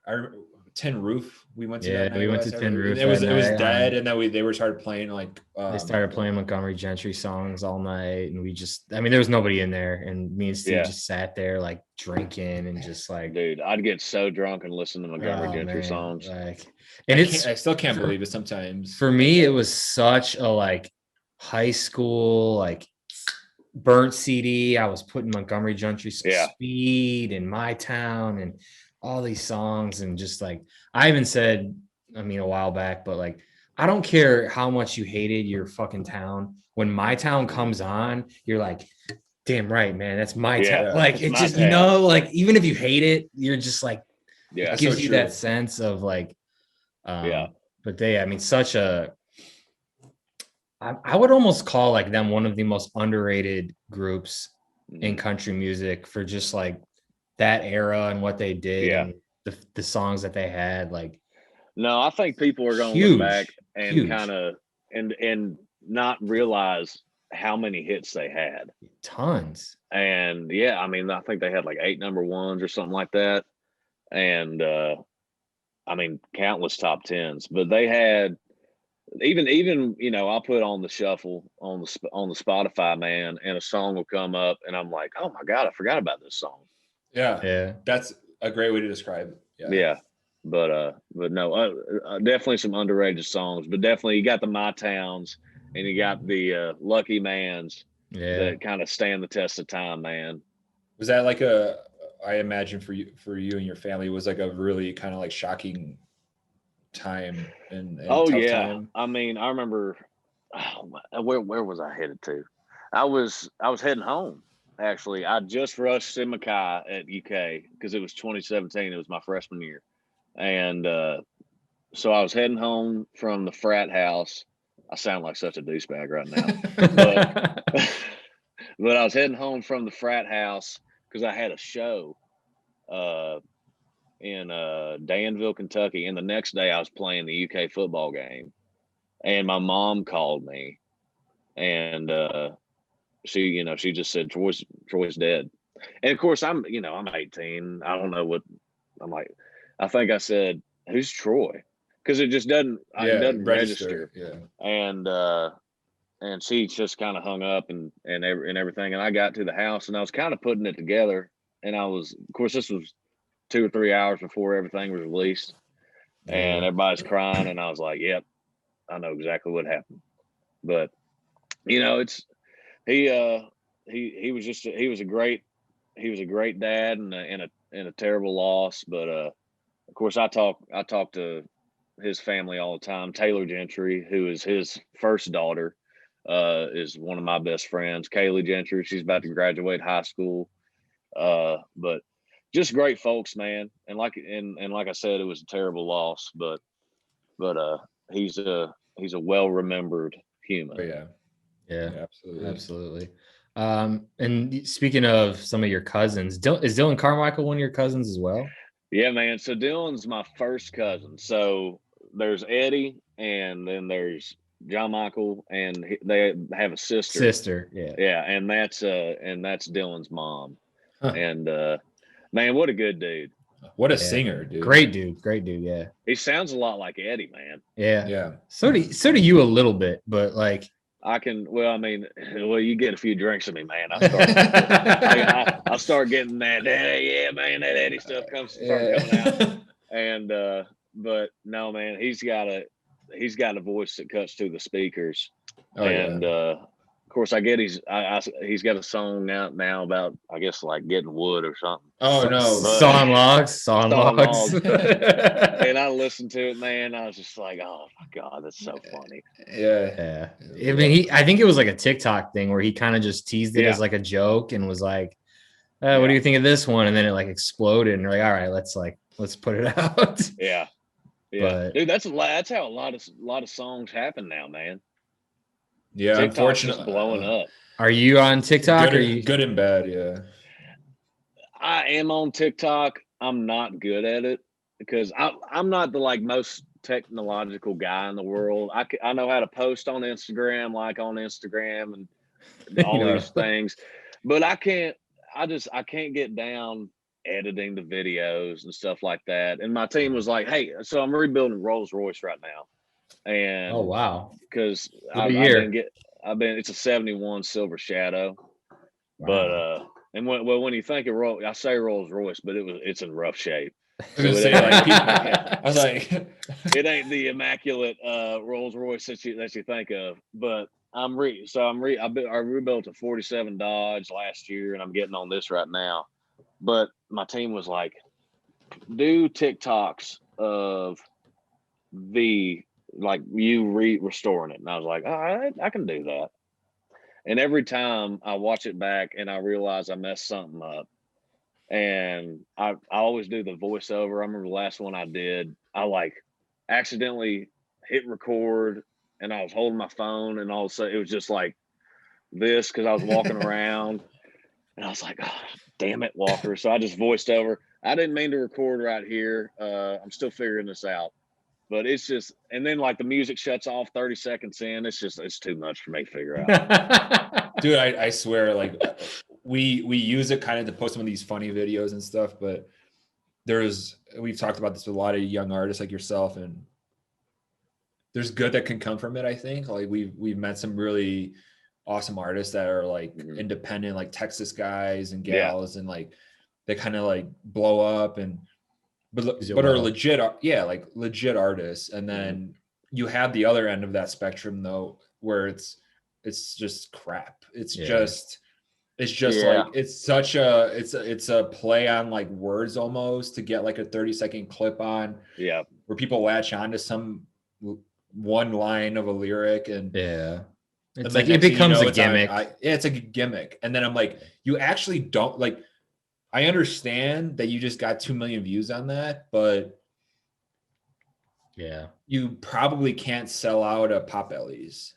I remember Tin Roof. We went to that night. We went to Tin Roof. It was dead, and then they started playing like they started playing Montgomery Gentry songs all night, and there was nobody in there, and me and Steve just sat there like drinking and just like, dude, I'd get so drunk and listen to Montgomery Gentry songs. Like, and I still can't believe it sometimes. For me, it was such a like high school like burnt CD. I was putting Montgomery Gentry Speed in My Town and all these songs, and just like I even said, a while back, but like I don't care how much you hated your fucking town. When My Town comes on, you're like, damn right, man, that's my town. Like it's just like even if you hate it, you're just like, it gives you that sense of like, But such a. I would almost call like them one of the most underrated groups in country music for just like that era and what they did and the songs that they had. Like No, I think people are going to look back and kind of and not realize how many hits they had. Tons. And yeah, I mean, I think they had like 8 number ones or something like that. And I mean, countless top 10s, but they had even I'll put on the shuffle on the Spotify, man, and a song will come up and I'm like, oh my God, I forgot about this song. Yeah. That's a great way to describe it. Yeah. But no, definitely some underrated songs, but definitely you got the My Towns and you got the Lucky Mans that kind of stand the test of time, man. Was that like I imagine for you and your family, it was like a really kind of like shocking time and oh tough yeah. time? I mean, I remember where was I headed to? I was heading home. Actually, I just rushed in Mackay at UK because it was 2017. It was my freshman year. And so I was heading home from the frat house. I sound like such a douchebag right now. But I was heading home from the frat house because I had a show in Danville, Kentucky. And the next day I was playing the UK football game. And my mom called me. And she just said, Troy's dead. And of course, I'm 18. I don't know what I'm like. I think I said, who's Troy? Because it just doesn't register. Yeah. And she just kind of hung up and everything. And I got to the house and I was kind of putting it together. And I was, of course, this was 2 or 3 hours before everything was released. And everybody's crying. And I was like, yep, I know exactly what happened. But, it's he was a great dad and a terrible loss. But of course, I talk to his family all the time. Taylor Gentry, who is his first daughter, is one of my best friends. Kaylee Gentry, she's about to graduate high school. But just great folks, man. And like I said, it was a terrible loss, but he's a well remembered human. Oh, yeah, absolutely. And speaking of some of your cousins, is Dylan Carmichael one of your cousins as well? Yeah, man. So Dylan's my first cousin. So there's Eddie, and then there's John Michael, and they have a sister. Yeah, and that's Dylan's mom. Huh. And man, what a good dude. What a singer, dude. Great dude. Yeah. He sounds a lot like Eddie, man. Yeah. So do you a little bit, but like I can. Well, I mean, you get a few drinks of me, man. I start getting that. Yeah, man, that Eddie stuff coming out. And but no, man, he's got a voice that cuts through the speakers. Of course, I get he's got a song out now about, I guess, like getting wood or something. Oh no, sawing logs. And I listened to it, man. I was just like, oh my God, that's so funny. Yeah. I mean, I think it was like a TikTok thing where he kind of just teased it as like a joke and was like, what do you think of this one? And then it like exploded, and you're like, all right, let's put it out. Yeah. But, dude, that's how a lot of songs happen now, man. Yeah, TikTok's unfortunately, just blowing up. Are you on TikTok? Good and bad, yeah. I am on TikTok. I'm not good at it because I'm not the most technological guy in the world. I know how to post on Instagram, and all these things, but I can't get down editing the videos and stuff like that. And my team was like, hey, so I'm rebuilding Rolls Royce right now. And oh wow, because it's a 71 Silver Shadow. Wow. But when you think of Rolls, I say Rolls Royce, but it's in rough shape. So I was like, it ain't the immaculate Rolls Royce that you think of. But I rebuilt a 47 Dodge last year, and I'm getting on this right now. But my team was like, do TikToks of you restoring it. And I was like, all right, I can do that. And every time I watch it back and I realize I messed something up, and I always do the voiceover. I remember the last one I did, I accidentally hit record and I was holding my phone, and all of a sudden it was just like this because I was walking around, and I was like, oh, damn it, Walker. So I just voiced over. I didn't mean to record right here. I'm still figuring this out. But it's just, and then like the music shuts off 30 seconds in. It's too much for me to figure out. Dude, I swear, like we use it kind of to post some of these funny videos and stuff, but we've talked about this with a lot of young artists like yourself, and there's good that can come from it. I think like we've met some really awesome artists that are like independent, like Texas guys and gals, and like they kind of like blow up but are legit, like legit artists. And then you have the other end of that spectrum though, where it's just crap. It's just like it's a play on like words almost to get like a 30-second clip on where people latch on to some one line of a lyric, and it's like it becomes a gimmick. It's a gimmick. And then I'm like, you actually don't like, I understand that you just got 2 million views on that, but you probably can't sell out a Potbelly's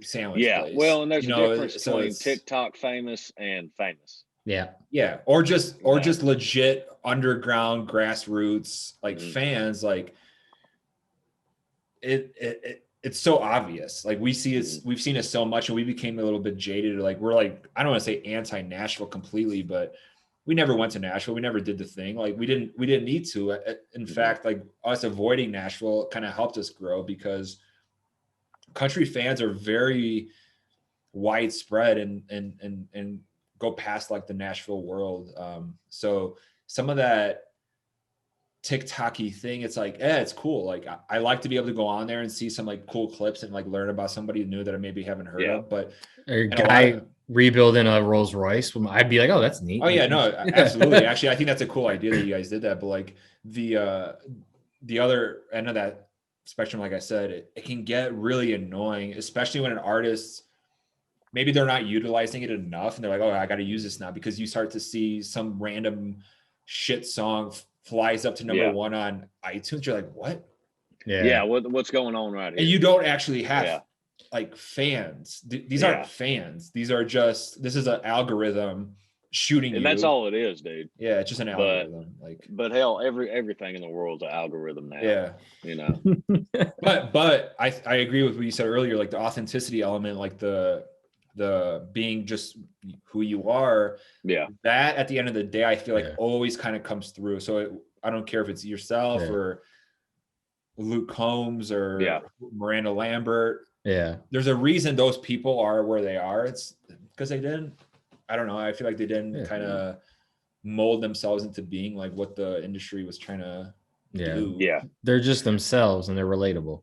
sandwich place. Well, and there's a difference between TikTok famous and famous. Or just legit underground grassroots like fans. Like it's so obvious. Like we've seen it so much, and we became a little bit jaded. Like we're like, I don't want to say anti-Nashville completely, but we never went to Nashville. We never did the thing. Like we didn't need to. In fact, like us avoiding Nashville kind of helped us grow, because country fans are very widespread and go past like the Nashville world. So some of that TikTok-y thing, it's like, it's cool. Like I like to be able to go on there and see some like cool clips and like learn about somebody new that I maybe haven't heard of. But a guy rebuilding a Rolls Royce, I'd be like, oh, that's neat. Oh yeah, no, absolutely. Actually, I think that's a cool idea that you guys did that. But like the other end of that spectrum, like I said, it can get really annoying, especially when an artist, maybe they're not utilizing it enough and they're like, oh, I got to use this now, because you start to see some random shit song flies up to number one on iTunes. You're like, what? What's going on right here? And you don't actually have like fans. These aren't fans. These are just, this is an algorithm shooting and that's all it is, dude. Yeah, it's just an algorithm. But hell, everything in the world's an algorithm now. You know. but I agree with what you said earlier, like the authenticity element, like the being just who you are. That at the end of the day, I feel like always kind of comes through. So I don't care if it's yourself or Luke Combs or Miranda Lambert. There's a reason those people are where they are. It's because they didn't, I don't know, I feel like they didn't kind of mold themselves into being like what the industry was trying to do. They're just themselves and they're relatable.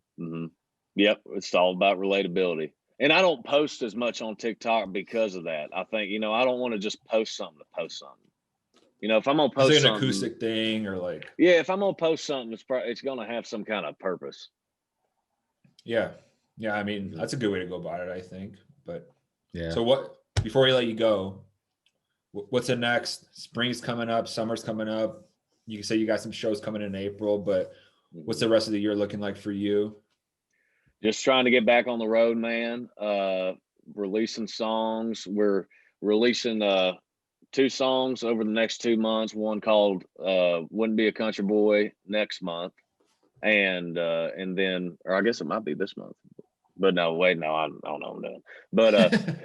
It's all about relatability. And I don't post as much on TikTok because of that. I think, I don't want to just post something to post something. If I'm gonna post an acoustic thing or like if I'm gonna post something, it's gonna have some kind of purpose. I mean, that's a good way to go about it, I think. But so before we let you go, what's the next? Spring's coming up, summer's coming up. You can say you got some shows coming in April, but what's the rest of the year looking like for you? Just trying to get back on the road, man. Releasing songs. We're releasing 2 songs over the next 2 months. One called "Wouldn't Be a Country Boy" next month, and then, or I guess it might be this month. But no, wait, no, I don't know what I'm doing. But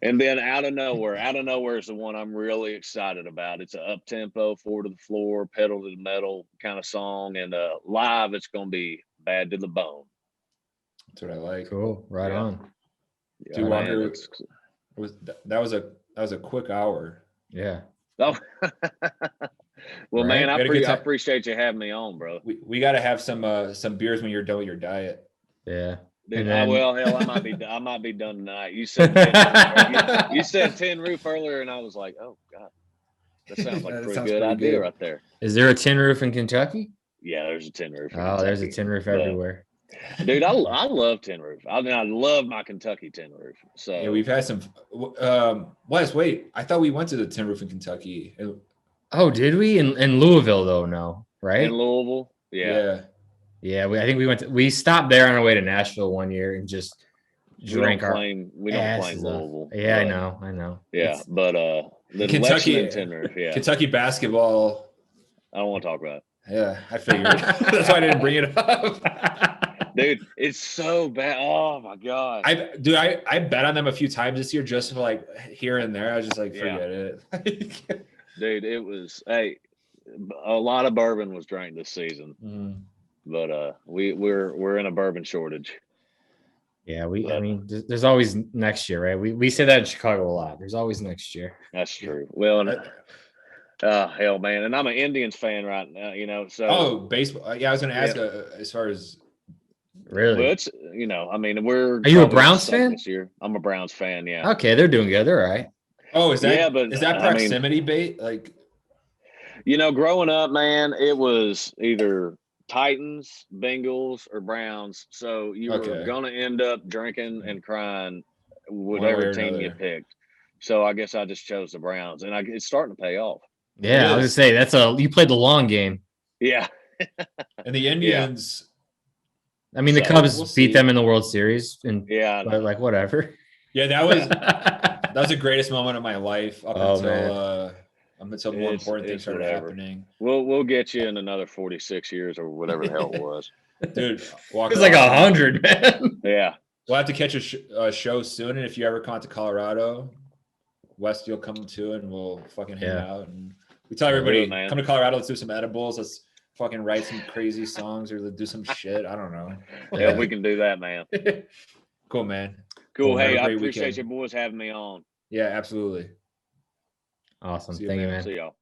and then Out of Nowhere is the one I'm really excited about. It's an up-tempo, 4 to the floor, pedal to the metal kind of song, and live it's gonna be bad to the bone. That's what I like. Cool, right on. Dude, Walker, that was a quick hour. Oh. Well, man, I appreciate you having me on, bro. We got to have some beers when you're done with your diet. Dude, hell, I might be done tonight. You said 10 you said Tin Roof earlier, and I was like, oh god, that sounds like a pretty good idea right there. Is there a Tin Roof in Kentucky? Yeah, there's a Tin Roof. There's a Tin Roof everywhere. Dude, I love Tin Roof. I mean, I love my Kentucky Tin Roof. So we've had some. Wes, wait, I thought we went to the Tin Roof in Kentucky. Oh, did we? In Louisville, though? No, right? In Louisville, yeah. I think we stopped there on our way to Nashville one year and just drank we don't claim Louisville. Yeah, I know. Yeah, but the Kentucky Tin Roof, Kentucky basketball. I don't want to talk about it. Yeah, I figured. That's why I didn't bring it up. Dude, it's so bad. Oh my god. I bet on them a few times this year just for like here and there. I was just like, forget it. Dude, it was a lot of bourbon was drank this season. But we're in a bourbon shortage. Yeah, I mean, there's always next year, right? We say that in Chicago a lot. There's always next year. That's true. Well, and hell, man, and I'm an Indians fan right now, you know. So baseball. Yeah, I was going to ask as far as really. Well, it's I mean, we're. Are you a Browns fan this year? I'm a Browns fan. Yeah. Okay, they're doing good. They're all right. Oh, is that? Yeah, but is that proximity bait? Like, growing up, man, it was either Titans, Bengals, or Browns. So you were gonna end up drinking and crying whatever team you picked. So I guess I just chose the Browns, and it's starting to pay off. Yeah, I was gonna say you played the long game. Yeah. And the Indians. I mean, the Cubs beat them in the World Series, and but like whatever. Yeah, that was the greatest moment of my life up until more important things started happening. We'll get you in another 46 years or whatever the hell it was. Dude, it's like 100, man. Yeah. We'll have to catch a show soon, and if you ever come out to Colorado, West, you'll come too, and we'll fucking hang out. And we tell everybody, come to Colorado, let's do some edibles, let's fucking write some crazy songs or do some shit. I don't know. Yeah, we can do that, man. Cool, man. Cool. Hey, I appreciate you boys having me on. Yeah, absolutely. Awesome. Thank you, man. See y'all.